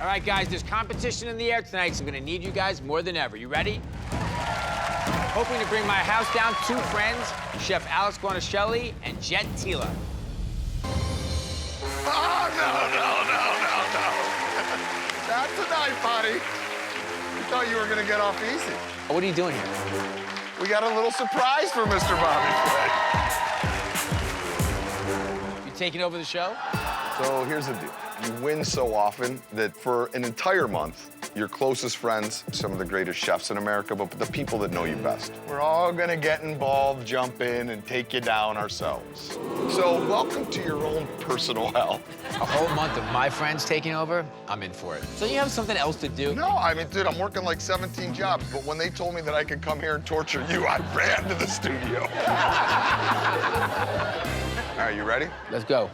All right, guys, there's competition in the air tonight, so I'm gonna need you guys more than ever. You ready? Hoping to bring my house down, 2 friends, Chef Alex Guarnaschelli and Jet Tila. Oh, no. Not tonight, buddy. We thought you were gonna get off easy. What are you doing here? We got a little surprise for Mr. Bobby Flay. You taking over the show? So here's the deal. You win so often that for an entire month, your closest friends, some of the greatest chefs in America, but the people that know you best, we're all gonna get involved, jump in, and take you down ourselves. So welcome to your own personal hell. A whole month of my friends taking over, I'm in for it. So you have something else to do? No, I mean, dude, I'm working like 17 jobs, but when they told me that I could come here and torture you, I ran to the studio. All right, you ready? Let's go.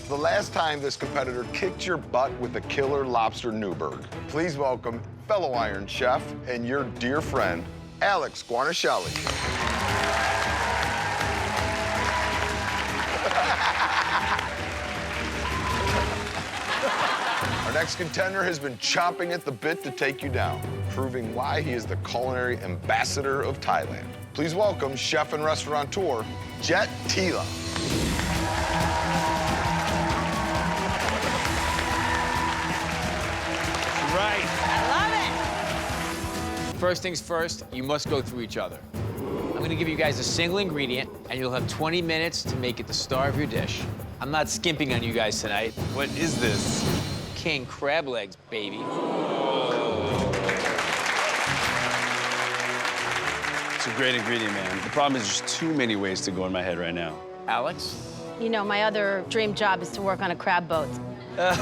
The last time this competitor kicked your butt with a killer lobster Newburg, please welcome fellow Iron Chef and your dear friend, Alex Guarnaschelli. Our next contender has been chomping at the bit to take you down, proving why he is the culinary ambassador of Thailand. Please welcome chef and restaurateur, Jet Tila. Right. I love First things first, you must go through each other. I'm gonna give you guys a single ingredient, and you'll have 20 minutes to make it the star of your dish. I'm not skimping on you guys tonight. What is this? King crab legs, baby. It's a great ingredient, man. The problem is there's too many ways to go in my head right now. Alex? it. You know, my other dream job is to work on a crab boat. All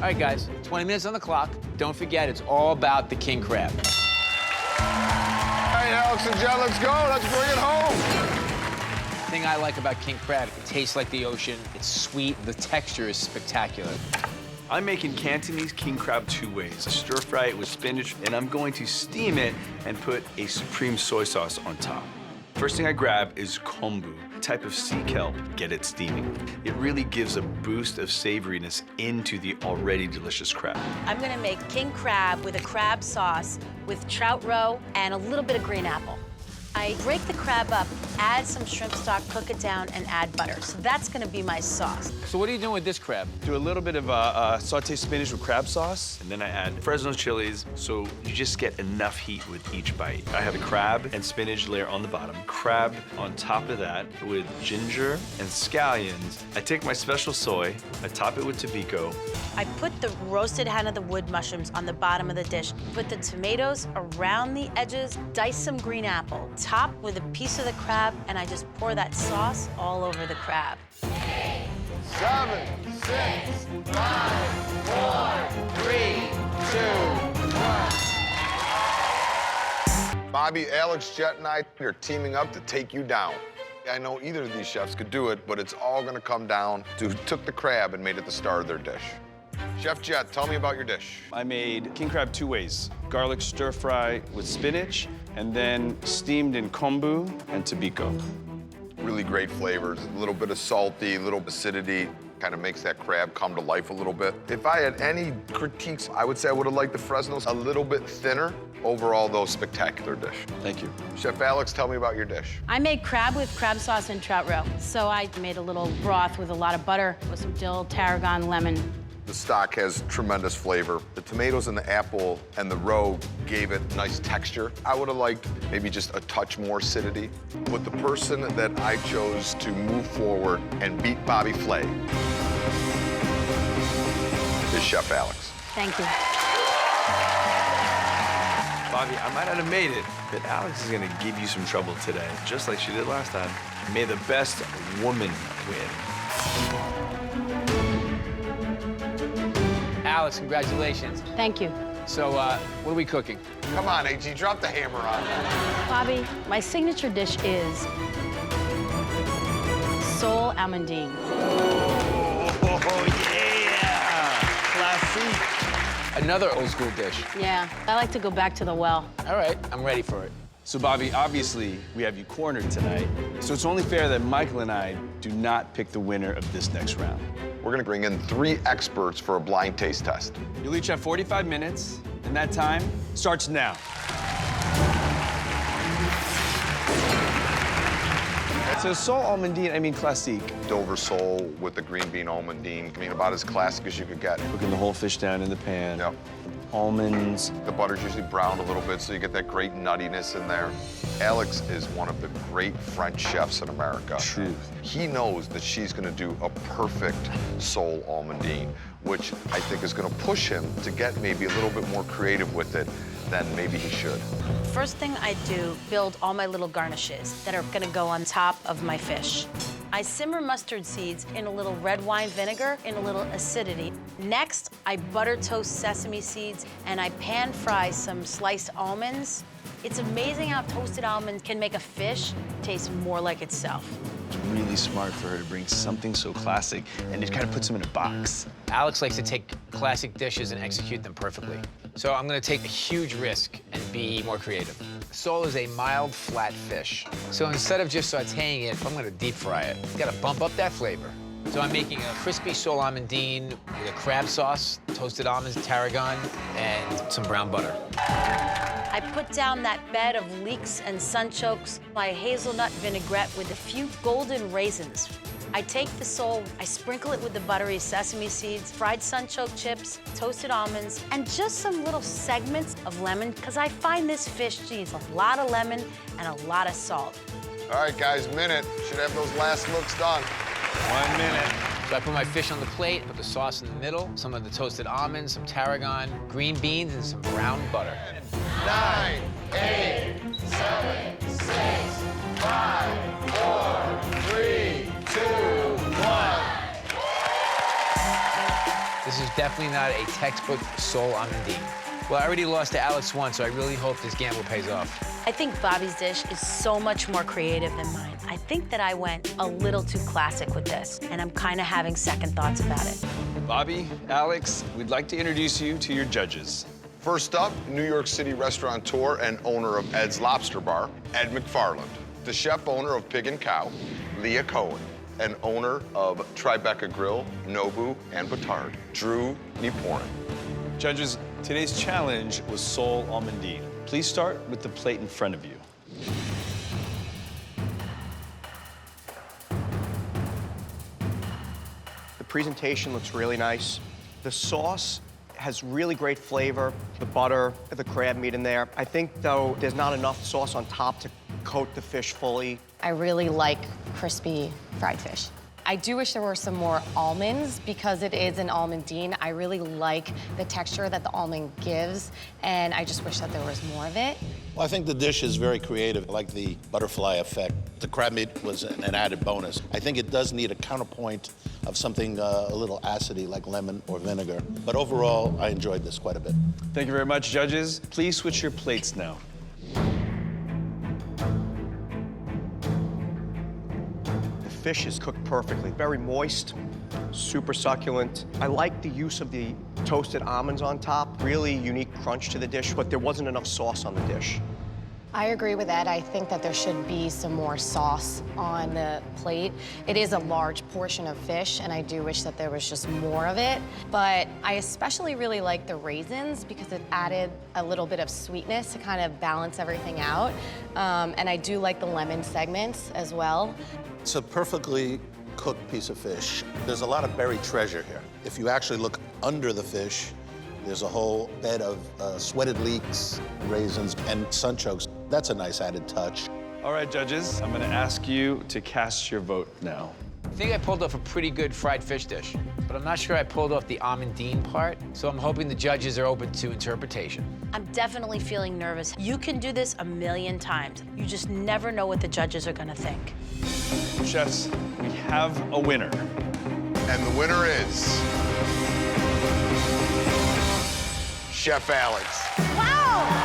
right, guys, 20 minutes on the clock. Don't forget, it's all about the king crab. All right, Alex and Jet, let's go. Let's bring it home. The thing I like about king crab, it tastes like the ocean. It's sweet. The texture is spectacular. I'm making Cantonese king crab 2 ways. I stir fry it with spinach, and I'm going to steam it and put a supreme soy sauce on top. First thing I grab is kombu, a type of sea kelp. Get it steaming. It really gives a boost of savoriness into the already delicious crab. I'm gonna make king crab with a crab sauce with trout roe and a little bit of green apple. I break the crab up, add some shrimp stock, cook it down, and add butter. So that's gonna be my sauce. So what are you doing with this crab? Do a little bit of sauteed spinach with crab sauce, and then I add Fresno chilies, so you just get enough heat with each bite. I have a crab and spinach layer on the bottom, crab on top of that with ginger and scallions. I take my special soy, I top it with tobiko. I put the roasted hen of the wood mushrooms on the bottom of the dish, put the tomatoes around the edges, dice some green apple, top with a piece of the crab, and I just pour that sauce all over the crab. 7, 6, 5, 4, 3, 2, 1. Bobby, Alex, Jet, and I are teaming up to take you down. I know either of these chefs could do it, but it's all gonna come down to who took the crab and made it the star of their dish. Chef Jet, tell me about your dish. I made king crab 2 ways. Garlic stir fry with spinach, and then steamed in kombu and tobiko. Really great flavors, a little bit of salty, a little acidity, kind of makes that crab come to life a little bit. If I had any critiques, I would say I would have liked the Fresnos a little bit thinner. Overall, though, spectacular dish. Thank you. Chef Alex, tell me about your dish. I made crab with crab sauce and trout roe. So I made a little broth with a lot of butter, with some dill, tarragon, lemon. The stock has tremendous flavor. The tomatoes and the apple and the roe gave it nice texture. I would have liked maybe just a touch more acidity. But the person that I chose to move forward and beat Bobby Flay is Chef Alex. Thank you. Bobby, I might not have made it, but Alex is gonna give you some trouble today, just like she did last time. May the best woman win. Alex, congratulations. Thank you. So, what are we cooking? Come on, AG, drop the hammer on me. Bobby, my signature dish is sole almondine. Oh, yeah! Classique. Another old school dish. Yeah, I like to go back to the well. All right, I'm ready for it. So, Bobby, obviously, we have you cornered tonight. So it's only fair that Michael and I do not pick the winner of this next round. We're gonna bring in 3 experts for a blind taste test. You'll each have 45 minutes, and that time starts now. So sole almondine, I mean classique. Dover sole with the green bean almondine. I mean, about as classic as you could get. Cooking the whole fish down in the pan. Yep. Almonds. The butter's usually browned a little bit, so you get that great nuttiness in there. Alex is one of the great French chefs in America. Truth. He knows that she's gonna do a perfect sole almondine, which I think is gonna push him to get maybe a little bit more creative with it than maybe he should. First thing I do, build all my little garnishes that are gonna go on top of my fish. I simmer mustard seeds in a little red wine vinegar in a little acidity. Next, I butter toast sesame seeds and I pan fry some sliced almonds. It's amazing how toasted almonds can make a fish taste more like itself. It's really smart for her to bring something so classic and it kind of puts them in a box. Alex likes to take classic dishes and execute them perfectly. So I'm gonna take a huge risk and be more creative. Sole is a mild, flat fish. So instead of just sauteing it, I'm gonna deep fry it. Gotta bump up that flavor. So I'm making a crispy sole almondine with a crab sauce, toasted almonds, tarragon, and some brown butter. I put down that bed of leeks and sunchokes, my hazelnut vinaigrette with a few golden raisins. I take the sole, I sprinkle it with the buttery sesame seeds, fried sunchoke chips, toasted almonds, and just some little segments of lemon, because I find this fish needs a lot of lemon and a lot of salt. All right, guys, minute. Should have those last looks done. 1 minute. So I put my fish on the plate, put the sauce in the middle, some of the toasted almonds, some tarragon, green beans, and some brown butter. 9, 8, 7, 6, 5, 4, 3, 2, 1. This is definitely not a textbook sole almondine. Well, I already lost to Alex once, so I really hope this gamble pays off. I think Bobby's dish is so much more creative than mine. I think that I went a little too classic with this, and I'm kind of having second thoughts about it. Bobby, Alex, we'd like to introduce you to your judges. First up, New York City restaurateur and owner of Ed's Lobster Bar, Ed McFarland. The chef owner of Pig and Cow, Leah Cohen. And owner of Tribeca Grill, Nobu, and Batard, Drew Niporin. Judges, today's challenge was sole almondine. Please start with the plate in front of you. The presentation looks really nice. The sauce has really great flavor, the butter, the crab meat in there. I think, though, there's not enough sauce on top to coat the fish fully. I really like crispy fried fish. I do wish there were some more almonds because it is an almondine. I really like the texture that the almond gives, and I just wish that there was more of it. Well, I think the dish is very creative, like the butterfly effect. The crab meat was an added bonus. I think it does need a counterpoint of something a little acidy, like lemon or vinegar. But overall, I enjoyed this quite a bit. Thank you very much, judges. Please switch your plates now. The fish is cooked perfectly, very moist, super succulent. I like the use of the toasted almonds on top, really unique crunch to the dish, but there wasn't enough sauce on the dish. I agree with Ed. I think that there should be some more sauce on the plate. It is a large portion of fish, and I do wish that there was just more of it. But I especially really like the raisins because it added a little bit of sweetness to kind of balance everything out. And I do like the lemon segments as well. It's a perfectly cooked piece of fish. There's a lot of buried treasure here. If you actually look under the fish, there's a whole bed of sweated leeks, raisins, and sunchokes. That's a nice added touch. All right, judges, I'm gonna ask you to cast your vote now. I think I pulled off a pretty good fried fish dish, but I'm not sure I pulled off the almondine part, so I'm hoping the judges are open to interpretation. I'm definitely feeling nervous. You can do this a million times. You just never know what the judges are gonna think. Chefs, we have a winner. And the winner is Chef Alex. Wow!